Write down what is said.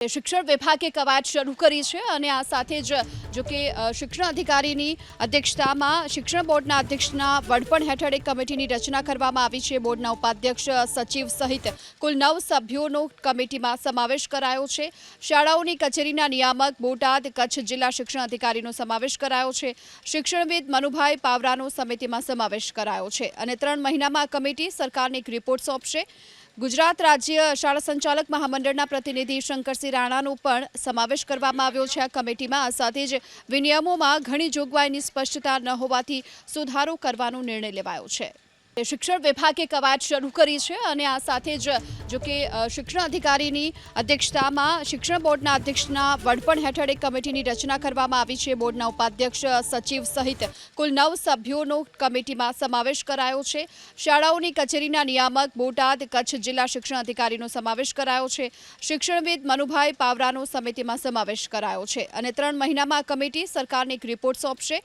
શિક્ષણ વિભાગે કવાયત શરૂ કરી છે અને આ સાથે જ જો કે શિક્ષણ અધિકારીની અધ્યક્ષતામાં શિક્ષણ બોર્ડના અધ્યક્ષના વડપણ હેઠળ એક કમિટીની રચના કરવામાં આવી છે। બોર્ડના ઉપાધ્યક્ષ સચિવ સહિત કુલ 9 સભ્યોનો કમિટીમાં સમાવેશ કરાયો છે। શાળાઓની કચેરીના નિયામક બોટાદ કચ્છ જિલ્લા શિક્ષણ અધિકારીનો સમાવેશ કરાયો છે। શિક્ષણવિદ મનુભાઈ પાવરાનો સમિતિમાં સમાવેશ કરાયો છે અને 3 મહિનામાં આ કમિટી સરકારને એક રિપોર્ટ સોંપશે। ગુજરાત રાજ્ય શાળા સંચાલક મહામંડળના પ્રતિનિધિ શંકરસિંહ રાણાનો પણ સમાવેશ કરવામાં આવ્યો છે આ કમિટીમાં। આ સાથે જ વિનિયમોમાં ઘણી જોગવાઈની સ્પષ્ટતા ન હોવાથી સુધારો કરવાનો નિર્ણય લેવાયો છે। શિક્ષણ વિભાગે કવાયત શરૂ કરી છે અને આ સાથે જ જો કે શિક્ષણ અધિકારીની અધ્યક્ષતામાં શિક્ષણ બોર્ડના અધ્યક્ષના વડપણ હેઠળ એક કમિટીની રચના કરવામાં આવી છે। બોર્ડના ઉપાધ્યક્ષ સચિવ સહિત કુલ 9 સભ્યોનો કમિટીમાં સમાવેશ કરાયો છે। શાળાઓની કચેરીના નિયામક બોટાદ કચ્છ જિલ્લા શિક્ષણ અધિકારીનો સમાવેશ કરાયો છે। શિક્ષણવિદ મનુભાઈ પાવરાનો સમિતિમાં સમાવેશ કરાયો છે અને 3 મહિનામાં આ કમિટી સરકારને એક રિપોર્ટ સોંપશે।